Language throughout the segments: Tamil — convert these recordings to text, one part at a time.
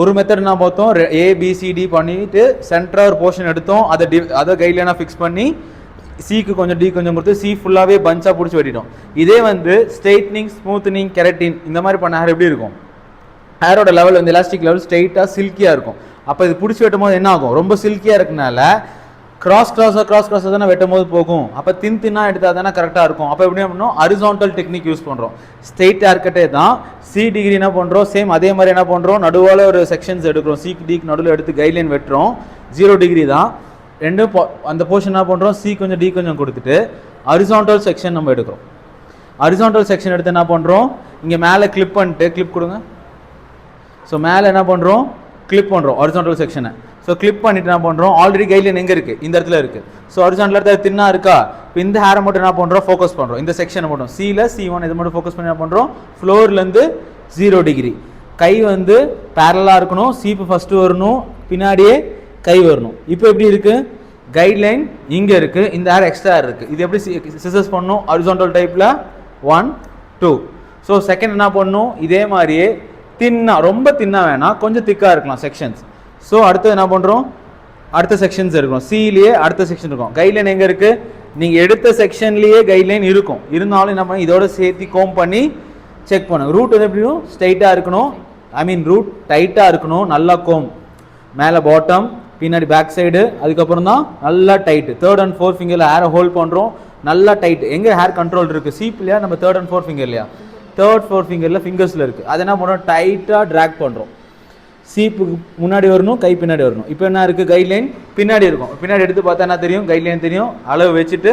ஒரு மெத்தட் நான் பார்த்தோம் ஏபிசிடி பண்ணிட்டு சென்டரா ஒரு போர்ஷன் எடுத்தோம், அதை கைட்லைனா ஃபிக்ஸ் பண்ணி சிக்கு கொஞ்சம் டி கொஞ்சம் கொடுத்து சி ஃபுல்லாகவே பஞ்சாக பிடிச்சி வெட்டிட்டோம். இதே வந்து ஸ்ட்ரெயிட்னிங், ஸ்மூத்னிங், கெரட்டின் இந்த மாதிரி பண்ண ஹேர் எப்படி இருக்கும்? ஹேரோட லெவல் வந்து எலாஸ்டிக் லெவல் ஸ்ட்ரெயிட்டாக சில்கியாக இருக்கும். அப்போ இது பிடிச்சி வெட்டும் போது என்ன ஆகும்? ரொம்ப சில்கியாக இருக்கனால கிராஸாக தானே வெட்டும் போது போகும். அப்போ தின்னா எடுத்தால் தானே கரெக்டாக இருக்கும். அப்போ எப்படி பண்ணணும்? ஹரிசான்டல் டெக்னிக் யூஸ் பண்ணுறோம். ஸ்ட்ரெயிட் ஹேர் கட்டே தான் சி டிகிரி என்ன பண்ணுறோம், சேம் அதே மாதிரி என்ன பண்ணுறோம், நடுவால் ஒரு செக்ஷன்ஸ் எடுக்கிறோம். சிக்கு டிக்கு நடுவில் எடுத்து கைட்லைன் வெட்டுறோம். 0 டிகிரி தான் ரெண்டும். அந்த போர்ஷன் என்ன பண்ணுறோம், சி கொஞ்சம் டி கொஞ்சம் கொடுத்துட்டு ஹரிசான்டல் செக்ஷன் நம்ம எடுக்கிறோம். ஹரிசான்டல் செக்ஷன் எடுத்து என்ன பண்ணுறோம், இங்கே மேலே கிளிப் பண்ணிட்டு, கிளிப் கொடுங்க. ஸோ மேலே என்ன பண்ணுறோம், கிளிப் பண்ணுறோம் ஹரிசான்டல் செக்ஷனை. ஸோ கிளிப் பண்ணிட்டு என்ன பண்ணுறோம், ஆல்ரெடி கைட்லைன் எங்கே இருக்குது, இந்த இடத்துல இருக்குது. ஸோ ஹரிசான்டல் இடத்துல தின்னா இருக்கா, இப்போ இந்த ஹேரை மட்டும் என்ன பண்ணுறோம், ஃபோக்கஸ் பண்ணுறோம். இந்த செக்ஷனை மட்டும் சியில் C1 இதை மட்டும் ஃபோக்கஸ் பண்ணி என்ன பண்ணுறோம், ஃப்ளோர்லேருந்து 0 டிகிரி. கை வந்து பேரலாக இருக்கணும், சீப்பு ஃபஸ்ட்டு வரணும், பின்னாடியே கை வரணும். இப்போ எப்படி இருக்குது, கைட்லைன் இங்கே இருக்குது, இந்த ஹேர் எக்ஸ்ட்ரா ஹேர் இருக்குது. இது எப்படி சிசர்ஸ் பண்ணணும், ஹரிசான்டல் டைப்பில் 1 2. ஸோ செகண்ட் என்ன பண்ணணும், இதே மாதிரியே தின்னா, ரொம்ப தின்னா வேணாம், கொஞ்சம் திக்காக இருக்கலாம் செக்ஷன்ஸ். ஸோ அடுத்து என்ன பண்ணுறோம், அடுத்த செக்ஷன்ஸ் இருக்கும். சிலேயே அடுத்த செக்ஷன் இருக்கும். கைட்லைன் எங்கே இருக்குது, நீங்கள் எடுத்த செக்ஷன்லேயே கைட்லைன் இருக்கும். இருந்தாலும் என்ன பண்ணி இதோட சேர்த்து கோம் பண்ணி செக் பண்ணுங்க. ரூட் வந்து எப்படியும் ஸ்ட்ரைட்டாக இருக்கணும், ரூட் டைட்டாக இருக்கணும், நல்லா கோம் மேலே பாட்டம் பின்னாடி பேக் சைடு, அதுக்கப்புறம் தான் நல்லா டைட்டு. 3rd and 4th ஃபிங்கரில் ஹேரை ஹோல்ட் பண்ணுறோம், நல்லா டைட்டு. எங்கே ஹேர் கண்ட்ரோல் இருக்குது, சீப் இல்லையா, நம்ம 3rd and 4th ஃபிங்கர்லையா, 3rd 4th ஃபிங்கரில் ஃபிங்கர்ஸில் இருக்குது. அதை என்ன பண்ணுறோம், டைட்டாக ட்ராக் பண்ணுறோம். சீப்புக்கு முன்னாடி வரணும், கை பின்னாடி வரணும். இப்போ என்ன இருக்குது, கைட்லைன் பின்னாடி இருக்கும். பின்னாடி எடுத்து பார்த்தா என்ன தெரியும், கைட்லைன் தெரியும். அளவு வச்சுட்டு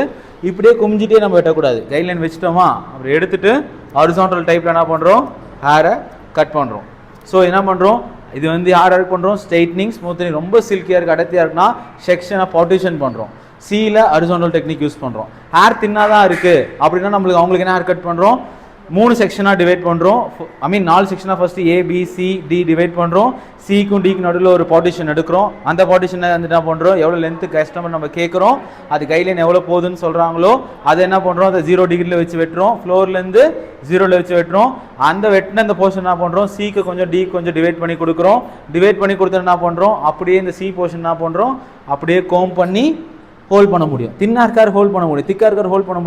இப்படியே குமிஞ்சிட்டே நம்ம வெட்டக்கூடாது. கைட்லைன் வச்சுட்டோமா, அப்படி எடுத்துட்டு ஹரிசான்டல் டைப்பில் என்ன பண்ணுறோம், ஹேரை கட் பண்ணுறோம். ஸோ என்ன பண்ணுறோம், இது வந்து யார் ஆட் பண்ணுறோம், ஸ்ட்ரைட்னிங், ஸ்மூத்னிங். ரொம்ப சில்கியாக இருக்குது, அடர்த்தியாக இருக்குன்னா செக்ஷனை பார்ட்டிஷன் பண்ணுறோம். சியில் ஹரிசான்டல் டெக்னிக் யூஸ் பண்ணுறோம். ஹேர் தின்னாதான் இருக்குது அப்படின்னா அவங்களுக்கு என்ன ஹேர் கட் பண்ணுறோம், 3 செக்ஷனாக டிவைட் பண்ணுறோம். 4 செக்ஷனாக ஃபஸ்ட்டு ABCD டிவைட் பண்ணுறோம். சிக்கும் டிக்கு நடுவில் ஒரு பார்ட்டிஷன் எடுக்கிறோம். அந்த பார்ட்டிஷனை வந்து என்ன பண்ணுறோம், எவ்வளோ லென்த்து கஸ்டமர் நம்ம கேட்குறோம், அது கைட்லைன் எவ்வளோ போகுதுன்னு சொல்கிறாங்களோ அதை என்ன பண்ணுறோம், அதை 0 டிகிரியில் வச்சு வெட்டுறோம். ஃப்ளோர்லேருந்து 0ல் வச்சு வெட்டுறோம். அந்த வெட்டின அந்த போர்ஷன் என்ன பண்ணுறோம், சிக்கு கொஞ்சம் டி கொஞ்சம் டிவைட் பண்ணி கொடுக்குறோம். டிவைட் பண்ணி கொடுத்தா என்ன பண்ணுறோம், அப்படியே இந்த சி போர்ஷன் என்ன பண்ணுறோம், அப்படியே கோம் பண்ணி ஹோல்ட் பண்ண முடியும். தின்னாக இருக்கார் ஹோல்ட் பண்ண முடியும், திக்காக இருக்கார் ஹோல்ட் பண்ண முடியும்.